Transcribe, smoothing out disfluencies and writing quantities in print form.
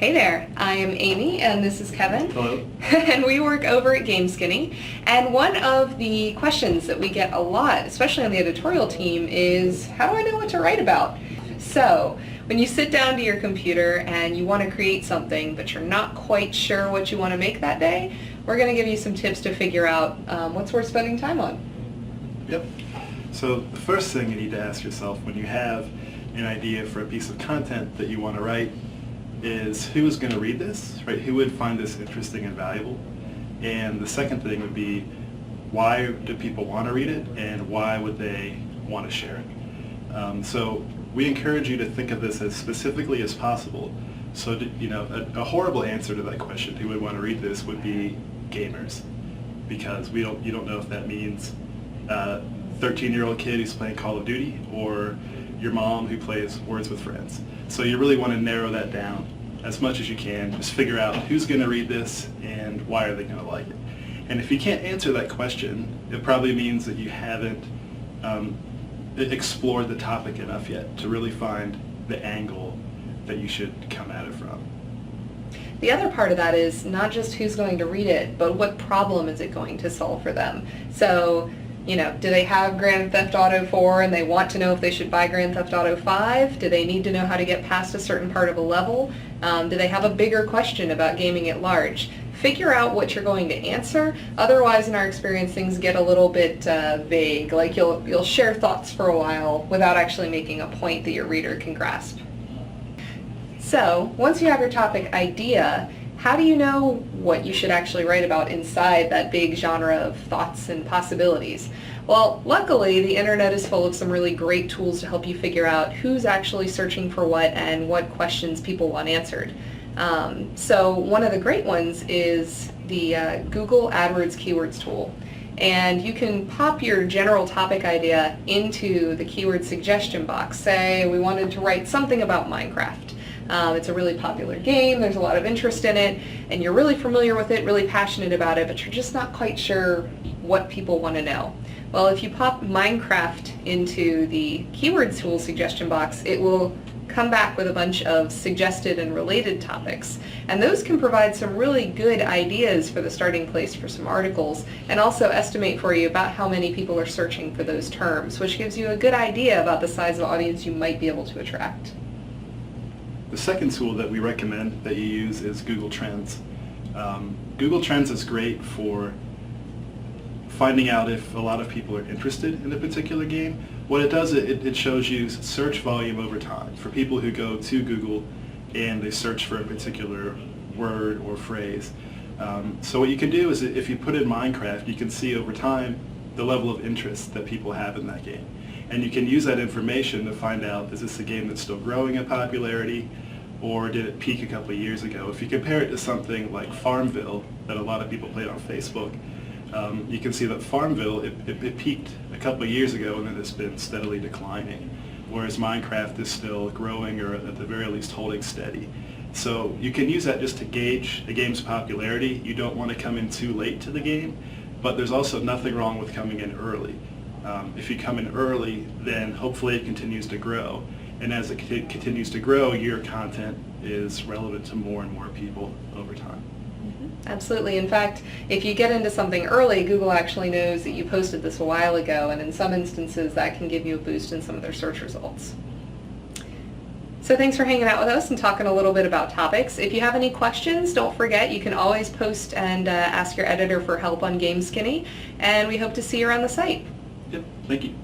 Hey there, I am Amy and this is Kevin. Hello. And we work over at GameSkinny. And one of the questions that we get a lot, especially on the editorial team, is how do I know what to write about? So when you sit down to your computer and you want to create something but you're not quite sure what you want to make that day, we're going to give you some tips to figure out what's worth spending time on. Yep. So the first thing you need to ask yourself when you have an idea for a piece of content that you want to write is who is going to read this, right? Who would find this interesting and valuable? And the second thing would be, why do people want to read it, and why would they want to share it? So we encourage you to think of this as specifically as possible. So a horrible answer to that question, who would want to read this, would be gamers, because you don't know if that means a 13-year-old kid who's playing Call of Duty or your mom who plays Words with Friends. So you really want to narrow that down as much as you can. Just figure out who's going to read this and why are they going to like it. And if you can't answer that question, it probably means that you haven't explored the topic enough yet to really find the angle that you should come at it from. The other part of that is not just who's going to read it, but what problem is it going to solve for them. So, do they have Grand Theft Auto 4 and they want to know if they should buy Grand Theft Auto 5? Do they need to know how to get past a certain part of a level? Do they have a bigger question about gaming at large? Figure out what you're going to answer. Otherwise, in our experience, things get a little bit vague. Like you'll share thoughts for a while without actually making a point that your reader can grasp. So, once you have your topic idea, how do you know what you should actually write about inside that big genre of thoughts and possibilities? Well, luckily, the internet is full of some really great tools to help you figure out who's actually searching for what and what questions people want answered. So one of the great ones is the Google AdWords Keywords tool. And you can pop your general topic idea into the keyword suggestion box. Say we wanted to write something about Minecraft. It's a really popular game, there's a lot of interest in it, and you're really familiar with it, really passionate about it, but you're just not quite sure what people want to know. Well, if you pop Minecraft into the keywords tool suggestion box, it will come back with a bunch of suggested and related topics. And those can provide some really good ideas for the starting place for some articles, and also estimate for you about how many people are searching for those terms, which gives you a good idea about the size of audience you might be able to attract. The second tool that we recommend that you use is Google Trends. Google Trends is great for finding out if a lot of people are interested in a particular game. What it does, it shows you search volume over time for people who go to Google and they search for a particular word or phrase. So what you can do is, if you put in Minecraft, you can see over time the level of interest that people have in that game. And you can use that information to find out, is this a game that's still growing in popularity, or did it peak a couple of years ago? If you compare it to something like Farmville that a lot of people played on Facebook, you can see that Farmville, it peaked a couple of years ago and then it's been steadily declining, whereas Minecraft is still growing, or at the very least holding steady. So you can use that just to gauge a game's popularity. You don't want to come in too late to the game, but there's also nothing wrong with coming in early. If you come in early, then hopefully it continues to grow. And as it continues to grow, your content is relevant to more and more people over time. Absolutely. In fact, if you get into something early, Google actually knows that you posted this a while ago, and in some instances that can give you a boost in some of their search results. So thanks for hanging out with us and talking a little bit about topics. If you have any questions, don't forget you can always post and ask your editor for help on GameSkinny, and we hope to see you around the site. Yep, thank you.